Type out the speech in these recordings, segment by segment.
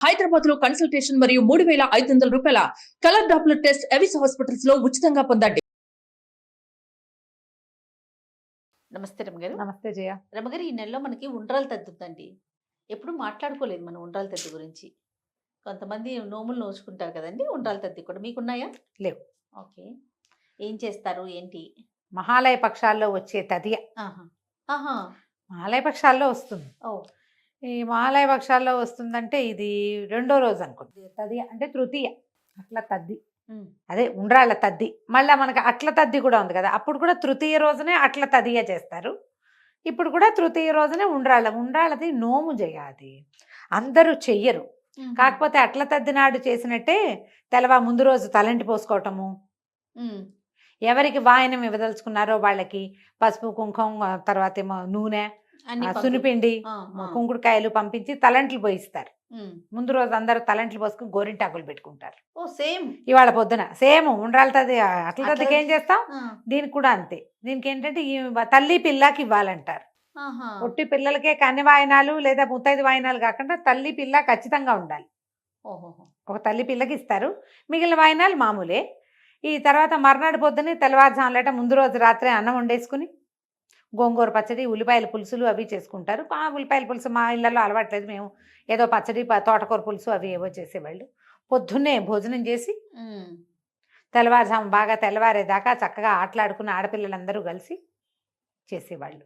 హైదరాబాద్ లో కన్సల్టేషన్ మరియు 3,500 రూపాయల colour Doppler test Avis hospitals లో ఉచితంగా పొందండి. నమస్తే రమగారు. నమస్తే జయ. రమగారు, ఈ నెలలో మనకి ఉండ్రాలు తద్దుందండి. ఎప్పుడు మాట్లాడుకోలేదు మనం ఉండ్రాల తద్ది గురించి. కొంతమంది నోములు నోచుకుంటారు కదండి, ఉండ్రాల తద్ది కూడా మీకున్నాయా? లేవు. ఓకే, ఏం చేస్తారు ఏంటి? మహాలయ పక్షాల్లో వచ్చే తదియ. ఆహా ఆహా. మహాలయ పక్షాల్లో వస్తుంది. ఓ, ఈ మహాలయ పక్షాల్లో వస్తుందంటే ఇది రెండో రోజు అనుకుంటుంది. తదియ అంటే తృతీయ, అట్ల తద్ది. అదే ఉండ్రాళ్ళ తద్ది. మళ్ళీ మనకి అట్ల తద్ది కూడా ఉంది కదా, అప్పుడు కూడా తృతీయ రోజునే అట్ల తదియ చేస్తారు. ఇప్పుడు కూడా తృతీయ రోజునే ఉండ్రాళ్ళది నోము చేయాలి, అందరూ చెయ్యరు. కాకపోతే అట్ల తద్ది నాడు చేసినట్టే ముందు రోజు తలంటి పోసుకోవటము, ఎవరికి వాయనం ఇవ్వదలుచుకున్నారో వాళ్ళకి పసుపు కుంకుమ, తర్వాత ఏమో నూనె, సునిపిండి, కుంకుడుకాయలు పంపించి తలంట్లు పోయిస్తారు. ముందు రోజు అందరూ తలంట్లు పోసుకుని గోరింటాకులు పెట్టుకుంటారు. ఓ సేమ్ ఇవాళ పొద్దున సేమ్ ఉండ్రాళ్ళ తది. అట్ల తద్దికి ఏం చేస్తాం, దీనికి కూడా అంతే. దీనికి ఏంటంటే ఈ తల్లి పిల్లకి ఇవ్వాలంటారు. పొట్టి పిల్లలకే కన్ని వాయనాలు లేదా ముత్తైదు వాయనాలు కాకుండా తల్లి పిల్ల ఖచ్చితంగా ఉండాలి. ఒక తల్లి పిల్లకి ఇస్తారు, మిగిలిన వాయనాలు మామూలే. ఈ తర్వాత మర్నాడు పొద్దునే తెల్లవారుజాములేట ముందు రోజు రాత్రే అన్నం వండేసుకుని గోంగూర పచ్చడి, ఉల్లిపాయల పులుసులు అవి చేసుకుంటారు. ఉల్లిపాయల పులుసు మా ఇళ్ళల్లో అలవాట్లేదు, మేము ఏదో పచ్చడి, తోటకూర పులుసు అవి ఏవో చేసేవాళ్ళు. పొద్దున్నే భోజనం చేసి తెల్లవారుజాము బాగా తెల్లవారేదాకా చక్కగా ఆటలాడుకున్న ఆడపిల్లలందరూ కలిసి చేసేవాళ్ళు.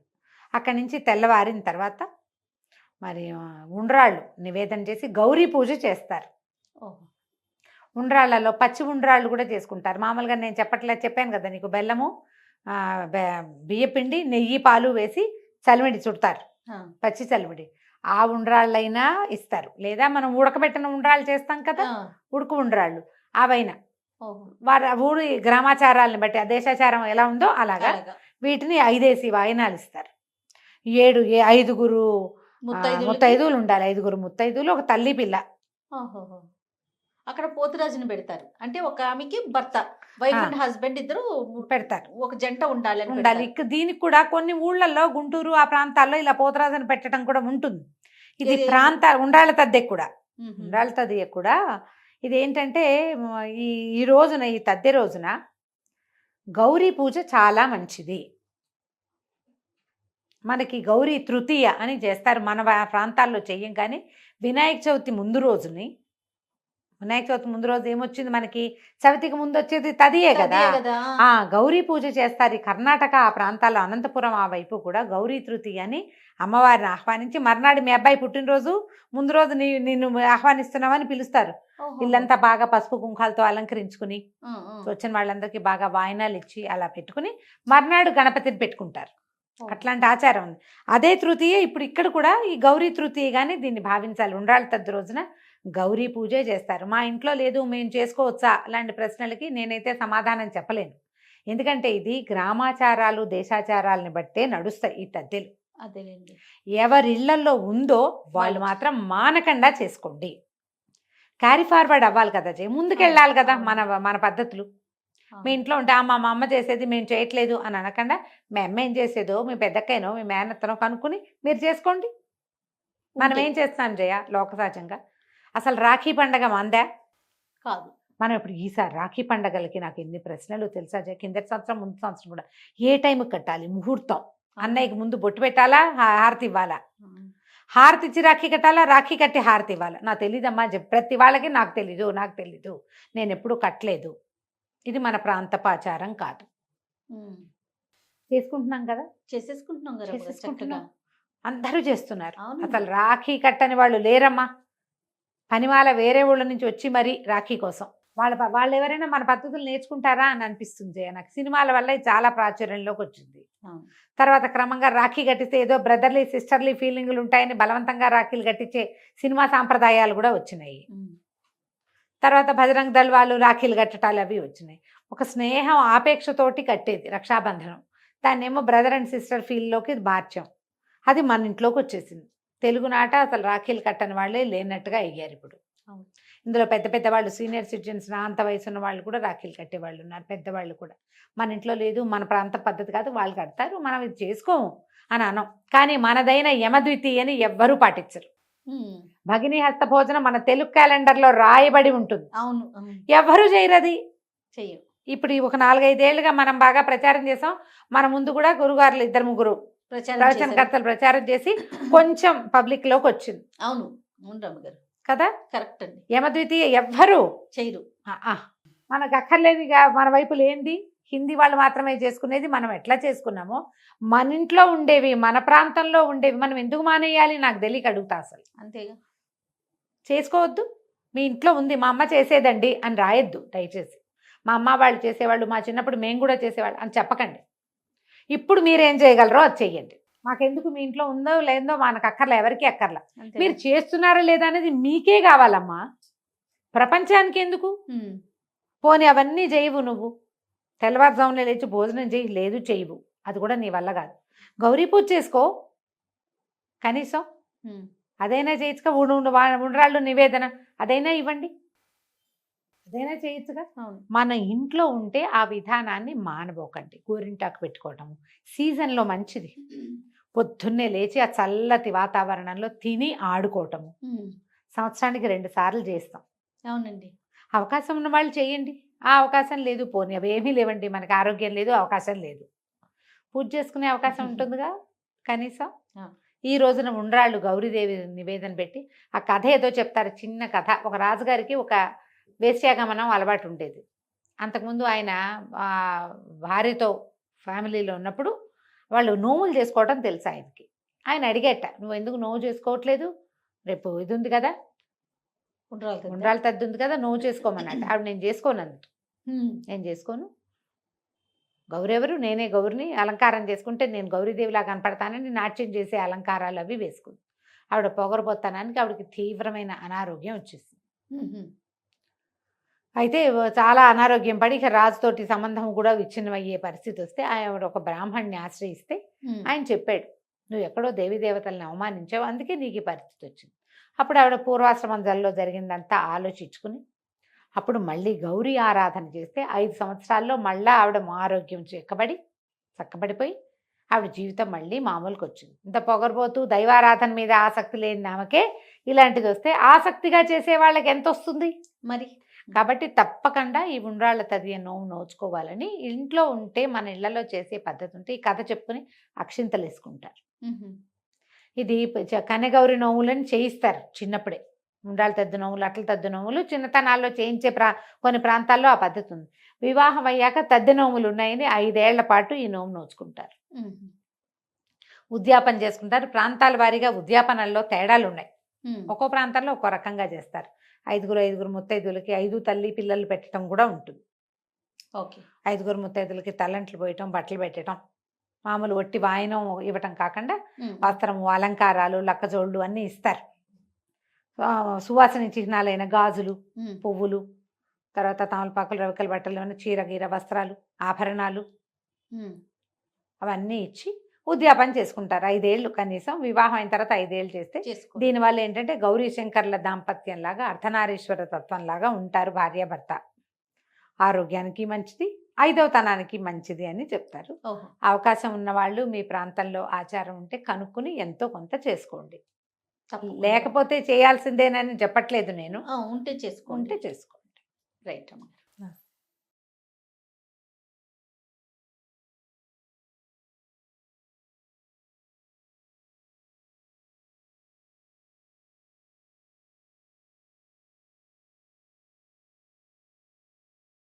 అక్కడి నుంచి తెల్లవారిన తర్వాత మరి ఉండ్రాళ్ళు నివేదన చేసి గౌరీ పూజ చేస్తారు. ఉండ్రాళ్ళలో పచ్చి ఉండ్రాళ్ళు కూడా చేసుకుంటారు. మామూలుగా నేను చెప్పాను కదా నీకు, బెల్లము, బియ్యపిండి, నెయ్యి, పాలు వేసి చలివిడి చుడతారు, పచ్చి చలివిడి. ఆ ఉండ్రాళ్ళైనా ఇస్తారు, లేదా మనం ఉడకబెట్టిన ఉండ్రాళ్ళు చేస్తాం కదా, ఉడుకు ఉండ్రాళ్ళు, అవైనా వారి ఊరి గ్రామాచారాలను బట్టి ఆ దేశాచారం ఎలా ఉందో అలాగా వీటిని 5 వాయినాలు ఇస్తారు. 5 ముత్తైదువులు ఉండాలి. 5 ముత్తైదువులు, ఒక తల్లి పిల్ల. అక్కడ పోతురాజుని పెడతారు, అంటే ఒక ఆమెకి భర్త, వైఫ్ అండ్ హస్బెండ్ ఇద్దరు పెడతారు, ఒక జంట ఉండాలి. దీనికి కూడా కొన్ని ఊళ్ళల్లో, గుంటూరు ఆ ప్రాంతాల్లో ఇలా పోతురాజుని పెట్టడం కూడా ఉంటుంది. ఇది ఉండ్రాళ్ళ తద్దె కూడా, ఉండ్రాళ్ళ తద్దె కూడా ఇది ఏంటంటే ఈ రోజున, ఈ తద్దె రోజున గౌరీ పూజ చాలా మంచిది. మనకి గౌరీ తృతీయ అని చేస్తారు, మన ప్రాంతాల్లో చెయ్యం. కానీ వినాయక చవితి ముందు రోజుని, వినాయక చవితి ముందు రోజు ఏమొచ్చింది మనకి, చవితికి ముందు వచ్చేది తదియే కదా, గౌరీ పూజ చేస్తారు. ఈ కర్ణాటక ఆ ప్రాంతాల్లో, అనంతపురం ఆ వైపు కూడా గౌరీ తృతీయ అని అమ్మవారిని ఆహ్వానించి, మర్నాడు మీ అబ్బాయి పుట్టినరోజు ముందు రోజు నిన్ను ఆహ్వానిస్తున్నామని పిలుస్తారు. ఇల్లంతా బాగా పసుపు కుంకాలతో అలంకరించుకుని వచ్చిన వాళ్ళందరికీ బాగా వాయినాలు ఇచ్చి అలా పెట్టుకుని మర్నాడు గణపతిని పెట్టుకుంటారు. అట్లాంటి ఆచారం ఉంది. అదే తృతీయ ఇప్పుడు ఇక్కడ కూడా ఈ గౌరీ తృతీయ కానీ దీన్ని భావించాలి. ఉండ్రాళ్ళ తద్ది రోజున గౌరీ పూజే చేస్తారు. మా ఇంట్లో లేదు, మేము చేసుకోవచ్చా అలాంటి ప్రశ్నలకి నేనైతే సమాధానం చెప్పలేను. ఎందుకంటే ఇది గ్రామాచారాలు, దేశాచారాలని బట్టే నడుస్తాయి ఈ తద్దెలు. అదేలేండి, ఎవరి ఇళ్లలో ఉందో వాళ్ళు మాత్రం మానకుండా చేసుకోండి. క్యారీ ఫార్వర్డ్ అవ్వాలి కదా, ముందుకెళ్ళాలి కదా మన పద్ధతులు. మీ ఇంట్లో ఉంటే మా అమ్మ చేసేది మేము చేయట్లేదు అని అనకుండా, మీ అమ్మ ఏం చేసేదో, మీ పెద్దక్కైనో, మీ మేనత్తనో కనుక్కుని మీరు చేసుకోండి. మనం ఏం చేస్తాం జయ, లోకసహజంగా అసలు రాఖీ పండగ మందా కాదు. మనం ఇప్పుడు ఈసారి రాఖీ పండగలకి నాకు ఎన్ని ప్రశ్నలు తెలుసా జయ. కిందటి సంవత్సరం, ముందు సంవత్సరం కూడా ఏ టైంకి కట్టాలి ముహూర్తం, అన్నయ్యకి ముందు బొట్టు పెట్టాలా, హారతి ఇవ్వాలా, హారతి ఇచ్చి రాఖీ కట్టాలా, రాఖీ కట్టి హారతి ఇవ్వాలా, నాకు తెలీదమ్మా. ప్రతి వాళ్ళకి నాకు తెలీదు, నేను ఎప్పుడు కట్టలేదు. ఇది మన ప్రాంతపాచారం కాదు. చేసుకుంటున్నాం కదా, చేసేసుకుంటున్నాం, అందరూ చేస్తున్నారు. అసలు రాఖీ కట్టని వాళ్ళు లేరమ్మా. పనివాళ్ళ వేరే ఊళ్ళ నుంచి వచ్చి మరీ రాఖీ కోసం వాళ్ళు ఎవరైనా మన పద్ధతులు నేర్చుకుంటారా అని అనిపిస్తుంది నాకు. సినిమాల వల్ల చాలా ప్రాచుర్యంలోకి వచ్చింది. తర్వాత క్రమంగా రాఖీ కట్టిస్తే ఏదో బ్రదర్లీ సిస్టర్లీ ఫీలింగులు ఉంటాయని బలవంతంగా రాఖీలు కట్టించే సినిమా సాంప్రదాయాలు కూడా వచ్చినాయి. తర్వాత బజరంగ్ దళ్ వాళ్ళు రాఖీలు కట్టటాలు అవి వచ్చినాయి. ఒక స్నేహం ఆపేక్షతోటి కట్టేది రక్షాబంధనం, దాన్ని ఏమో బ్రదర్ అండ్ సిస్టర్ ఫీల్లోకి మార్చాం. అది మన ఇంట్లోకి వచ్చేసింది. తెలుగునాట అసలు రాఖీలు కట్టని వాళ్ళే లేనట్టుగా అయ్యారు ఇప్పుడు. ఇందులో పెద్ద వాళ్ళు సీనియర్ సిటిజన్స్, నా అంత వయసు ఉన్న వాళ్ళు కూడా రాఖీలు కట్టేవాళ్ళు ఉన్నారు, పెద్దవాళ్ళు కూడా. మన ఇంట్లో లేదు, మన ప్రాంత పద్ధతి కాదు, వాళ్ళు కడతారు, మనం ఇది చేసుకోము అని అనం. కానీ మనదైన యమద్వితీయ అని ఎవ్వరూ పాటించరు. ఉమ్. భగిని హస్త భోజనం మన తెలుగు క్యాలెండర్లో రాయబడి ఉంటుంది. అవును అవును. ఎవరు చేయరది. చెయ్యం. ఇప్పుడు ఈ ఒక 4-5 ఏళ్ళుగా మనం బాగా ప్రచారం చేసాం. మన ముందు కూడా గురుగారులు 2-3 ప్రచారం చేశారు. ప్రవచనకర్తలు ప్రచారం చేసి కొంచెం పబ్లిక్ లోకి వచ్చింది అవును అవును రమ్మగారు, కదా. కరెక్ట్ అండి. యమద్వితీయ ఎవ్వరు చెయ్యరు. మనకు అక్కర్లేదుగా. మన వైపు లేనిది హిందీ వాళ్ళు మాత్రమే చేసుకునేది మనం ఎట్లా చేసుకున్నామో, మన ఇంట్లో ఉండేవి, మన ప్రాంతంలో ఉండేవి మనం ఎందుకు మానేయాలి నాకు తెలియక అడుగుతా. అసలు అంతేగా. చేసుకోవద్దు. మీ ఇంట్లో ఉంది, మా అమ్మ చేసేదండి అని రాయొద్దు దయచేసి. మా అమ్మ వాళ్ళు చేసేవాళ్ళు, మా చిన్నప్పుడు మేము కూడా చేసేవాళ్ళు అని చెప్పకండి. ఇప్పుడు మీరేం చేయగలరో అది చెయ్యండి. మాకెందుకు, మీ ఇంట్లో ఉందో లేదో మనకు అక్కర్లే, ఎవరికి అక్కర్లా. అంతేగా. మీరు చేస్తున్నారా లేదా అనేది మీకే కావాలమ్మా, ప్రపంచానికి ఎందుకు. ఉమ్. పోనీ అవన్నీ చేయవు నువ్వు. తెల్లవారుజామున లేచి భోజనం చేయి, లేదు చేయవు, అది కూడా నీ వల్ల కాదు. గౌరీ పూజ చేసుకో కనీసం, ఉమ్. అదైనా చేయొచ్చుగా. ఉండ్రాళ్ళు నివేదన అదైనా ఇవ్వండి, అదైనా చేయొచ్చుగా. అవును. మన ఇంట్లో ఉంటే ఆ విధానాన్ని మానబోకండి. గోరింటాకు పెట్టుకోవటం సీజన్లో మంచిది. పొద్దున్నే లేచి ఆ చల్లటి వాతావరణంలో తిని ఆడుకోవటము ఉమ్. సంవత్సరానికి 2 సార్లు చేస్తాం. అవునండి. అవకాశం ఉన్న వాళ్ళు చేయండి. ఆ అవకాశం లేదు, పోనీ అవి ఏమీ లేవండి, మనకి ఆరోగ్యం లేదు, అవకాశం లేదు, పూజ చేసుకునే అవకాశం ఉంటుందిగా కనీసం. ఆ. ఈ రోజున ఉండ్రాళ్ళు గౌరీదేవి నివేదన పెట్టి ఆ కథ ఏదో చెప్తారు, చిన్న కథ. ఒక రాజుగారికి ఒక వేశ్యాగమనం అలవాటు ఉండేది. అంతకుముందు ఆయన భార్యతో ఫ్యామిలీలో ఉన్నప్పుడు వాళ్ళు నోములు చేసుకోవటం తెలుసు ఆయనకి. ఆయన అడిగేట, నువ్వు ఎందుకు నోవు చేసుకోవట్లేదు, రేపు ఇది ఉంది కదా, ఉండ్రాళ్ళ తద్ది ఉంది కదా, నోవు చేసుకోమన్నట్టు. ఆవిడ నేను చేసుకోను అందుకు, నేను చేసుకోను, గౌరెవరు, నేనే గౌరిని, అలంకారం చేసుకుంటే నేను గౌరీదేవిలా కనపడతానని నాట్యం చేసే అలంకారాలు అవి వేసుకుంది. ఆవిడ పొగరబోత్తనానికి ఆవిడకి తీవ్రమైన అనారోగ్యం వచ్చేసింది. అయితే చాలా అనారోగ్యం పడి ఇక రాజుతోటి సంబంధం కూడా విచ్ఛిన్నమయ్యే పరిస్థితి వస్తే ఆవిడ ఒక బ్రాహ్మణ్ణి ఆశ్రయిస్తే ఆయన చెప్పాడు, నువ్వు ఎక్కడో దేవీదేవతల్ని అవమానించావు, అందుకే నీకు ఈ పరిస్థితి వచ్చింది. అప్పుడు ఆవిడ పూర్వాశ్రమంలో జరిగిందంతా ఆలోచించుకుని అప్పుడు మళ్ళీ గౌరీ ఆరాధన చేస్తే 5 సంవత్సరాల్లో మళ్ళీ ఆవిడ ఆరోగ్యం చక్కబడిపోయి ఆవిడ జీవితం మళ్ళీ మామూలుకి వచ్చింది. ఇంత పొగరబోతూ దైవారాధన మీద ఆసక్తి లేని ఆమెకే ఇలాంటిది వస్తే ఆసక్తిగా చేసే వాళ్ళకి ఎంత వస్తుంది మరి. కాబట్టి తప్పకుండా ఈ ఉండ్రాళ్ళ తదియ నోము నోచుకోవాలని, ఇంట్లో ఉంటే మన ఇళ్లలో చేసే పద్ధతి ఉంటే ఈ కథ చెప్పుకుని అక్షింతలు వేసుకుంటారు. ఇది కనెగౌరి నోములని చేయిస్తారు చిన్నప్పుడే. ఉండ్రాళ్ళ తద్దు నోములు, అట్ల తద్దు నోములు చిన్నతనాల్లో చేయించే కొన్ని ప్రాంతాల్లో ఆ పద్ధతి ఉంది. వివాహం అయ్యాక తద్ది నోములు ఉన్నాయని 5 ఏళ్ల పాటు ఈ నోము నోచుకుంటారు. ఉద్యాపన చేసుకుంటారు. ప్రాంతాల వారీగా ఉద్యాపనల్లో తేడాలు ఉన్నాయి. ఒక్కో ప్రాంతంలో ఒక్కో రకంగా చేస్తారు. 5 ముత్తైదులకి 5 తల్లి పిల్లలు పెట్టడం కూడా ఉంటుంది. ఓకే. 5 ముత్తైదులకి తలంట్లు పోయటం, బట్టలు పెట్టడం, మామూలు ఒట్టి వాయనం ఇవ్వటం కాకుండా వస్త్రము, అలంకారాలు, లక్కజోళ్ళు అన్నీ ఇస్తారు. సువాసన చిహ్నాలైన గాజులు, పువ్వులు, తర్వాత తమలపాకులు, రవికల బట్టలు, చీర గీర వస్త్రాలు, ఆభరణాలు అవన్నీ ఇచ్చి ఉద్యాపన చేసుకుంటారు. 5 ఏళ్ళు కనీసం. వివాహం అయిన తర్వాత 5 ఏళ్ళు చేస్తే దీనివల్ల ఏంటంటే గౌరీ శంకర్ల దాంపత్యంలాగా అర్ధనారీశ్వర తత్వంలాగా ఉంటారు భార్యాభర్త. ఆరోగ్యానికి మంచిది, 5వ తనానికి మంచిది అని చెప్తారు. అవకాశం ఉన్నవాళ్ళు మీ ప్రాంతంలో ఆచారం ఉంటే కనుక్కుని ఎంతో కొంత చేసుకోండి. లేకపోతే చేయాల్సిందేనని చెప్పట్లేదు నేను, ఉంటే చేసుకోండి. రైట్ అమ్మ.